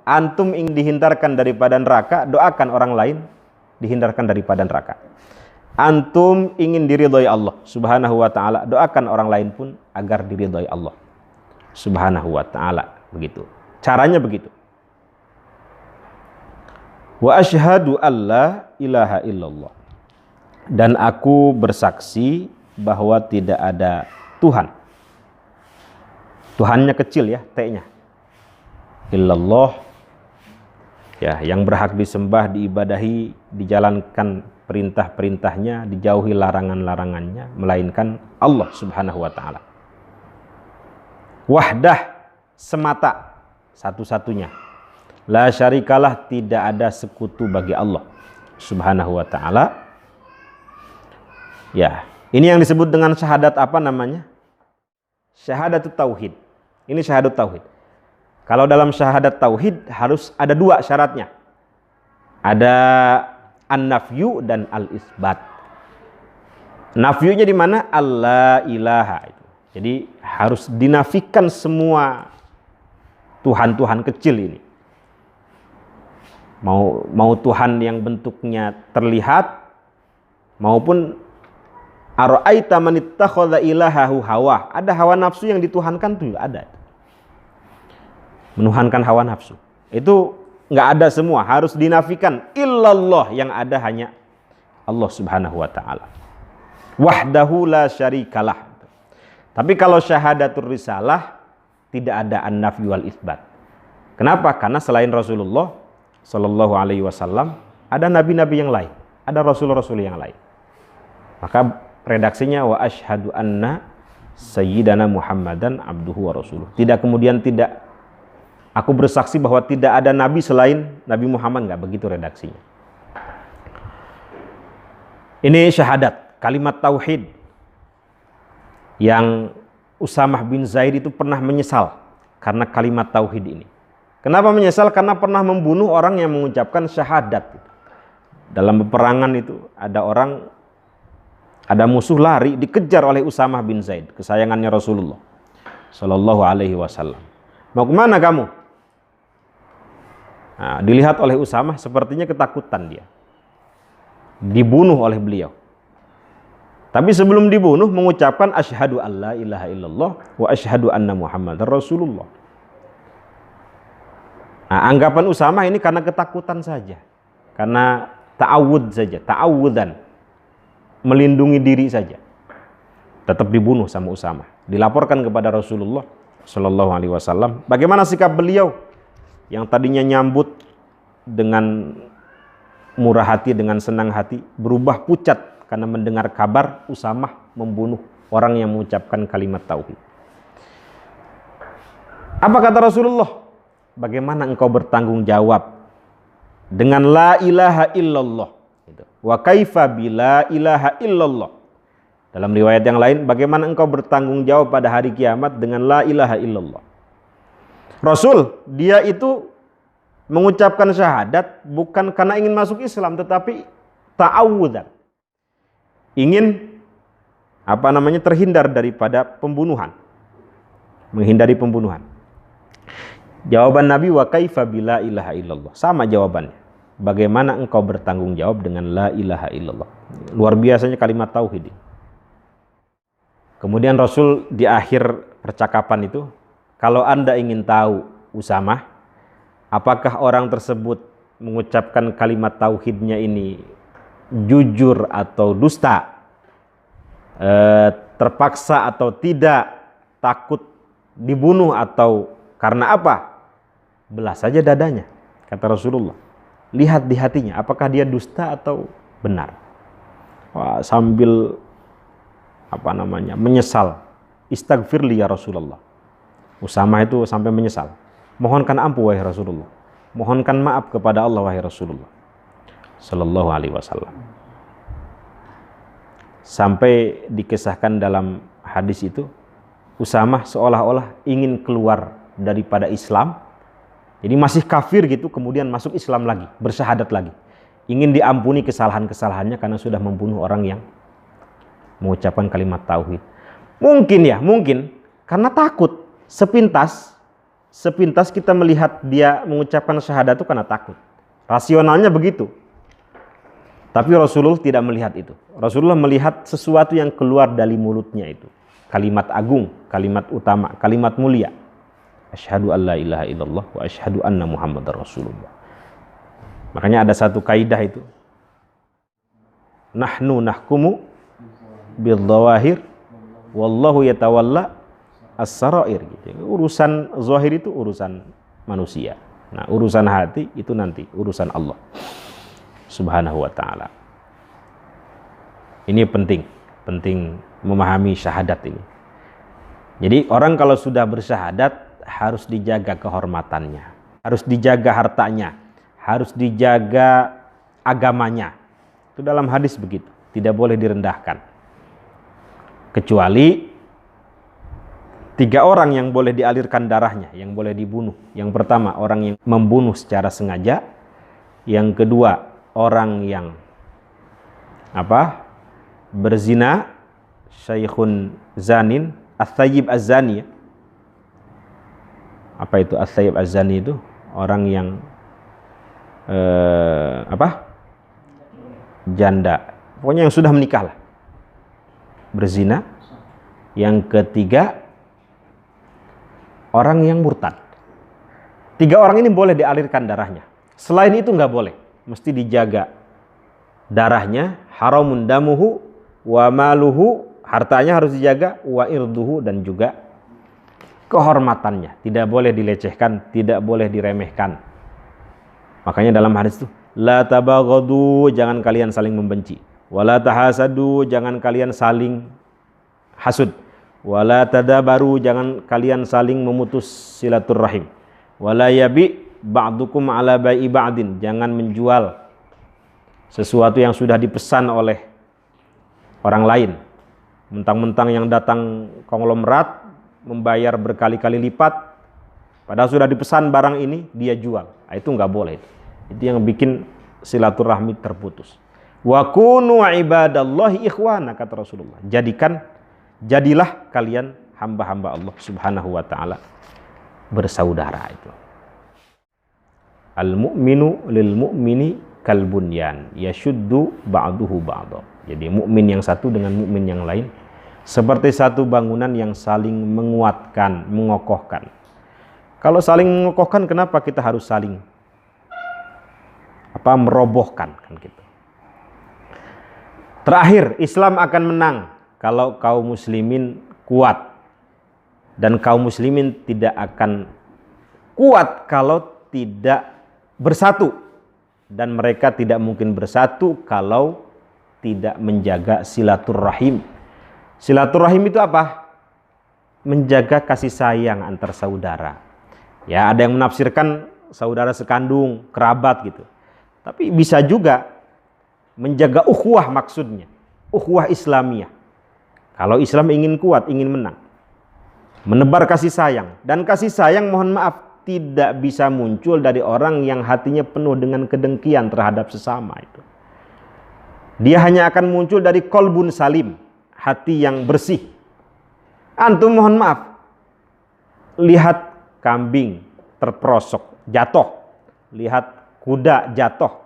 Antum ingin dihindarkan daripada neraka, doakan orang lain dihindarkan daripada neraka. Antum ingin diridhoi Allah Subhanahu wa taala, doakan orang lain pun agar diridhoi Allah Subhanahu wa taala. Begitu. Caranya begitu. Wa asyhadu alla ilaha illallah. Dan aku bersaksi bahwa tidak ada Tuhan. Tuhannya kecil ya, T-nya. Illallah, ya, yang berhak disembah, diibadahi, dijalankan perintah-perintahnya, dijauhi larangan-larangannya, melainkan Allah Subhanahu wa taala. Wahdah, semata, satu-satunya. La syarikalah, tidak ada sekutu bagi Allah Subhanahu wa taala. Ya, ini yang disebut dengan syahadat apa namanya? Syahadat tauhid. Ini syahadat tauhid. Kalau dalam syahadat tauhid harus ada dua syaratnya. Ada an-nafyu dan al-isbat. Nafyunya di mana? Allah ilaha itu. Jadi harus dinafikan semua Tuhan-Tuhan kecil ini. Mau Tuhan yang bentuknya terlihat maupun ara'aita man ittakhadha ilahahu hawa. Ada hawa nafsu yang dituhankan tuh ada. Menuhankan hawa nafsu. Itu nggak ada semua, harus dinafikan. Illallah, yang ada hanya Allah Subhanahu wa taala. Wahdahu la syarikalah. Tapi kalau syahadatul risalah tidak ada an-nafyu wal isbat. Kenapa? Karena selain Rasulullah sallallahu alaihi wasallam ada nabi-nabi yang lain, ada rasul-rasul yang lain. Maka redaksinya wa asyhadu anna sayyidana Muhammadan abduhu wa rasuluh. Tidak kemudian tidak aku bersaksi bahwa tidak ada nabi selain Nabi Muhammad, enggak begitu redaksinya. Ini syahadat, kalimat tauhid yang Usamah bin Zaid itu pernah menyesal karena kalimat tauhid ini. Kenapa menyesal? Karena pernah membunuh orang yang mengucapkan syahadat. Dalam peperangan itu ada musuh lari, dikejar oleh Usamah bin Zaid, kesayangannya Rasulullah Sallallahu alaihi wasallam. Mau kemana kamu? Nah, dilihat oleh Usamah sepertinya ketakutan dia. Dibunuh oleh beliau. Tapi sebelum dibunuh mengucapkan asyhadu alla ilaha illallah wa asyhadu anna Muhammadar Rasulullah. Nah, anggapan Usamah ini karena ketakutan saja. Karena ta'awud saja, ta'awudan. Melindungi diri saja. Tetap dibunuh sama Usamah. Dilaporkan kepada Rasulullah sallallahu alaihi wasallam. Bagaimana sikap beliau yang tadinya nyambut dengan murah hati, dengan senang hati, berubah pucat karena mendengar kabar Usamah membunuh orang yang mengucapkan kalimat tauhid. Apa kata Rasulullah? Bagaimana engkau bertanggung jawab dengan la ilaha illallah? Wa kaifa bila ilaha illallah? Dalam riwayat yang lain, bagaimana engkau bertanggung jawab pada hari kiamat dengan la ilaha illallah? Rasul, dia itu mengucapkan syahadat bukan karena ingin masuk Islam, tetapi ta'awudan. Ingin terhindar daripada pembunuhan. Menghindari pembunuhan. Jawaban Nabi, wa kaifa bila ilaha illallah. Sama jawabannya. Bagaimana engkau bertanggung jawab dengan la ilaha illallah? Luar biasanya kalimat tauhid. Kemudian Rasul di akhir percakapan itu, kalau Anda ingin tahu Usamah, apakah orang tersebut mengucapkan kalimat tauhidnya ini jujur atau dusta, terpaksa atau tidak, takut dibunuh atau karena apa? Belah saja dadanya, kata Rasulullah. Lihat di hatinya, apakah dia dusta atau benar. Wah, sambil menyesal. Istaghfirli ya Rasulullah. Usamah itu sampai menyesal. Mohonkan ampun wahai Rasulullah. Mohonkan maaf kepada Allah wahai Rasulullah sallallahu alaihi wasallam. Sampai dikisahkan dalam hadis itu, Usamah seolah-olah ingin keluar daripada Islam. Jadi masih kafir gitu, kemudian masuk Islam lagi, bersyahadat lagi. Ingin diampuni kesalahan-kesalahannya karena sudah membunuh orang yang mengucapkan kalimat tauhid. Mungkin karena takut. Sepintas kita melihat dia mengucapkan syahadat itu karena takut. Rasionalnya begitu. Tapi Rasulullah tidak melihat itu. Rasulullah melihat sesuatu yang keluar dari mulutnya itu. Kalimat agung, kalimat utama, kalimat mulia. Asyhadu alla ilaha illallah wa asyhadu anna Muhammadar Rasulullah. Makanya ada satu kaidah itu. Nahnu nahkumu bil dhawahir wallahu yatawalla as-sarair gitu. Urusan zahir itu urusan manusia. Nah, urusan hati itu nanti urusan Allah Subhanahu wa taala. Ini penting memahami syahadat ini. Jadi orang kalau sudah bersyahadat harus dijaga kehormatannya, harus dijaga hartanya, harus dijaga agamanya. Itu dalam hadis begitu, tidak boleh direndahkan. Kecuali 3 orang yang boleh dialirkan darahnya, yang boleh dibunuh. Yang pertama, orang yang membunuh secara sengaja. Yang kedua, orang yang berzina, syaikhun zanin, ats-tsayyib az-zani. Apa itu ats-tsayyib az-zani itu? Orang yang janda. Pokoknya yang sudah menikah lah. Berzina. Yang ketiga, orang yang murtad. 3 orang ini boleh dialirkan darahnya. Selain itu nggak boleh. Mesti dijaga darahnya, haramun damuhu wa maluhu, hartanya harus dijaga, wa irduhu, dan juga kehormatannya. Tidak boleh dilecehkan, tidak boleh diremehkan. Makanya dalam hadis itu, la tabaghadu, jangan kalian saling membenci. Wala tahasadu, jangan kalian saling hasud. Wala tadabaru, jangan kalian saling memutus silaturrahim. Wala yabi ba'dukum ala bai'i ba'din, jangan menjual sesuatu yang sudah dipesan oleh orang lain. Mentang-mentang yang datang konglomerat membayar berkali-kali lipat, padahal sudah dipesan barang ini, dia jual. Nah, itu nggak boleh. Itu yang bikin silaturahmi terputus. Wa kunu ibadallahi ikhwana, kata Rasulullah. Jadilah kalian hamba-hamba Allah Subhanahu wa taala bersaudara itu. Al-mu'minu lil mu'mini kal bunyan yashuddu ba'duhu ba'dha. Jadi mukmin yang satu dengan mukmin yang lain seperti satu bangunan yang saling menguatkan, mengokohkan. Kalau saling mengokohkan, kenapa kita harus saling merobohkan kan gitu. Terakhir, Islam akan menang kalau kaum muslimin kuat, dan kaum muslimin tidak akan kuat kalau tidak bersatu, dan mereka tidak mungkin bersatu kalau tidak menjaga silaturahim. Silaturahim itu apa? Menjaga kasih sayang antar saudara. Ya, ada yang menafsirkan saudara sekandung, kerabat gitu. Tapi bisa juga menjaga ukhuwah, maksudnya ukhuwah Islamiyah. Kalau Islam ingin kuat, ingin menang, menebar kasih sayang. Dan kasih sayang, mohon maaf, tidak bisa muncul dari orang yang hatinya penuh dengan kedengkian terhadap sesama itu. Dia hanya akan muncul dari qalbun salim, hati yang bersih. Antum mohon maaf, lihat kambing terperosok, jatuh, lihat kuda jatuh,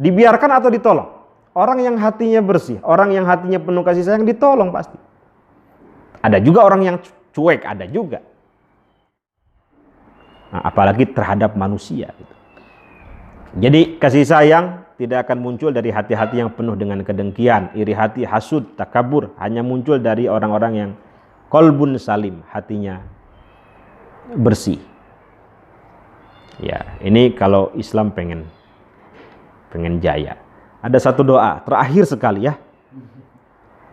dibiarkan atau ditolong? Orang yang hatinya bersih, orang yang hatinya penuh kasih sayang, ditolong pasti. Ada juga orang yang cuek, ada juga. Nah, apalagi terhadap manusia gitu. Jadi kasih sayang tidak akan muncul dari hati-hati yang penuh dengan kedengkian, iri hati, hasud, takabur. Hanya muncul dari orang-orang yang qalbun salim, hatinya bersih. Ya, ini kalau Islam pengen jaya. Ada satu doa terakhir sekali ya.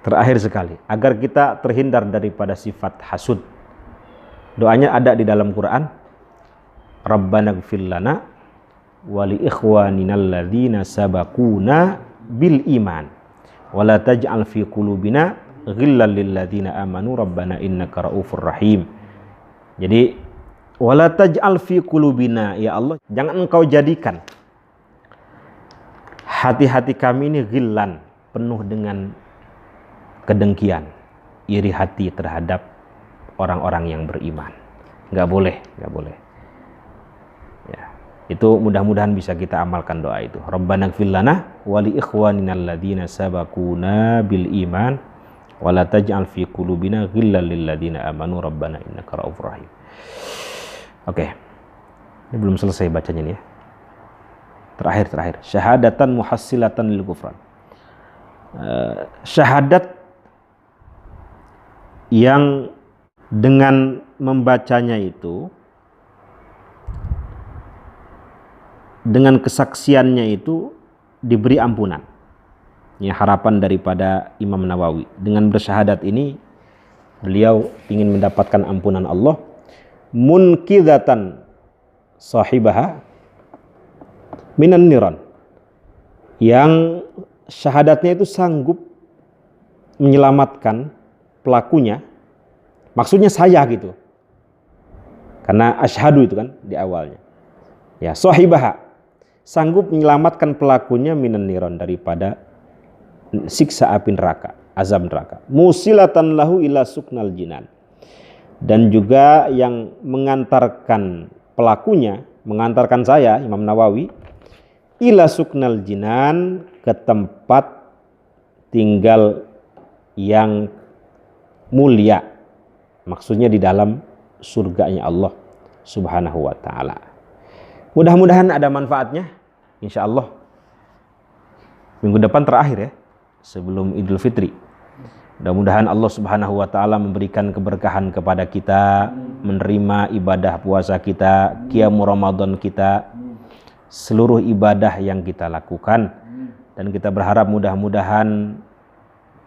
Terakhir sekali agar kita terhindar daripada sifat hasud. Doanya ada di dalam Quran. Rabbana ighfir lana wa li ikhwaninal ladzina sabaquna bil iman wa la taj'al fi qulubina ghillan lil ladzina amanu rabbana innaka raufur rahim. Jadi wala taj'al fi qulubina, ya Allah, jangan engkau jadikan hati-hati kami ini ghillan, penuh dengan kedengkian, iri hati terhadap orang-orang yang beriman. Enggak boleh. Ya, itu mudah-mudahan bisa kita amalkan doa itu. Rabbana ighfir lana wa li ikhwaninal ladzina sabaquna bil iman wa la taj'al fi qulubina ghillan lil ladzina amanu rabbana innaka raufur rahim. Oke. Ini belum selesai bacanya nih ya. Terakhir. Syahadatan muhassilatan lil kufran. Syahadat yang dengan membacanya itu, dengan kesaksiannya itu diberi ampunan. Ini harapan daripada Imam Nawawi. Dengan bersyahadat ini beliau ingin mendapatkan ampunan Allah. Munkidatan sahibaha minan niran, yang syahadatnya itu sanggup menyelamatkan pelakunya, maksudnya saya gitu, karena asyhadu itu kan di awalnya ya, sahibaha, sanggup menyelamatkan pelakunya minan niran, daripada siksa api neraka, azab neraka. Musilatan lahu ila suknal jinan, dan juga yang mengantarkan pelakunya, mengantarkan saya Imam Nawawi ila suknal jinan, ke tempat tinggal yang mulia, maksudnya di dalam surganya Allah Subhanahu wa ta'ala. Mudah-mudahan ada manfaatnya, insya Allah. Minggu depan terakhir ya, sebelum Idul Fitri. Mudah-mudahan Allah Subhanahu wa ta'ala memberikan keberkahan kepada kita, menerima ibadah puasa kita, qiyamul Ramadan kita, seluruh ibadah yang kita lakukan. Dan kita berharap mudah-mudahan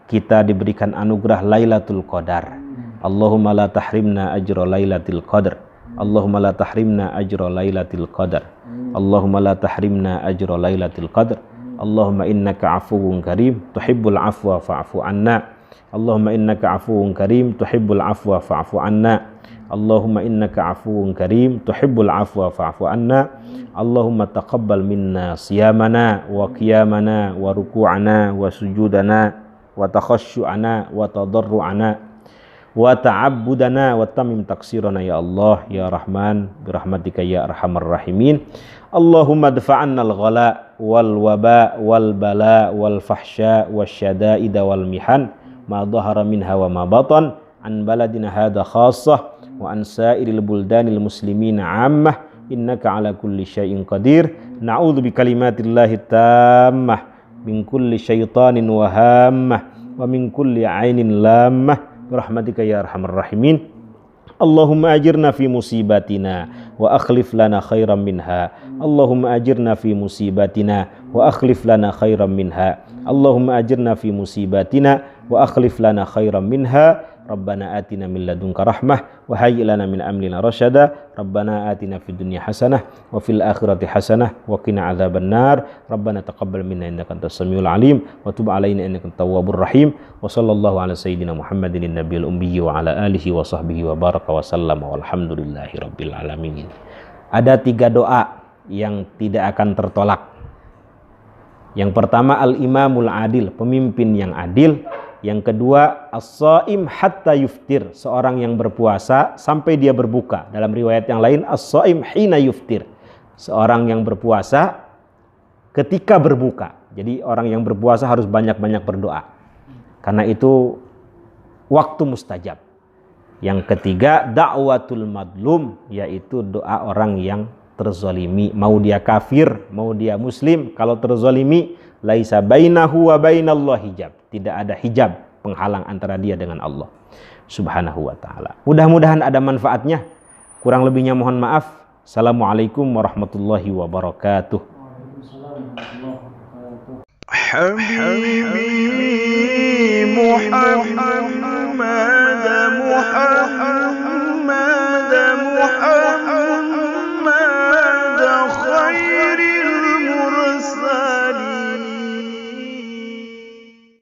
kita diberikan anugerah Lailatul Qadar. Allahumma la tahrimna ajra Lailatul Qadar. Allahumma la tahrimna ajra Lailatul Qadar. Allahumma la tahrimna ajra Lailatul Qadar. Allahumma innaka afuwun karim tuhibbul afwa fa'fu anna. Allahumma innaka afuwun karim tuhibbul afwa fa'fu anna. Allahumma innaka afuwun karim tuhibbul afwa fa'fu anna. Allahumma taqabbal minna siyamana wa qiyamana wa ruku'ana wa sujudana wa takhasyu'ana wa tadarru'ana wa ta'abbudana wa tamim taksirana ya Allah ya Rahman birahmatika ya arhamar rahimin. Allahumma dfa'anna al-ghala wal waba wal bala wal fahsya wasyada'ida wal mihan ma dhahara minha wa ma batan an baladina hadha khassah wa an sairil buldanil muslimina 'ammah innaka ala kulli syai'in qadir. Na'udzu bi kalimatillahi tammah min kulli syaitanin wa hammah wa min kulli 'ainin lammah birahmatika ya arhamar rahimin. Allahumma ajirna fi musibatina wa akhlif lana khairan minha. Allahumma ajirna fi musibatina wa akhlif lana khairan minha. Allahumma ajirna fi musibatina wa akhlif lana khairan minha. Rabbana atina min ladunka rahmah wa hayyi lana min amrina rasyada. Rabbana atina fid dunya hasanah wa fil akhirati hasanah wa qina adzabannar. Rabbana taqabbal minna innaka antas samiul alim wa tub alaina innaka tawwabur rahim. Wa sallallahu ala sayyidina Muhammadin nabiyil ummi wa ala alihi wa sahbihi wa baraka wa sallama walhamdulillahi rabbil alamin. Ada 3 doa yang tidak akan tertolak. Yang pertama al-imamul adil, pemimpin yang adil. Yang kedua as-shaim hatta yuftir, seorang yang berpuasa sampai dia berbuka. Dalam riwayat yang lain as-shaim hina yuftir, seorang yang berpuasa ketika berbuka. Jadi orang yang berpuasa harus banyak-banyak berdoa, karena itu waktu mustajab. Yang ketiga da'watul madlum, yaitu doa orang yang terzalimi, mau dia kafir mau dia muslim. Kalau terzalimi laisa bainahu wa bainallahi hijab, tidak ada hijab penghalang antara dia dengan Allah Subhanahu wa taala. Mudah-mudahan ada manfaatnya. Kurang lebihnya mohon maaf. Assalamualaikum warahmatullahi wabarakatuh. Habibi Muhammad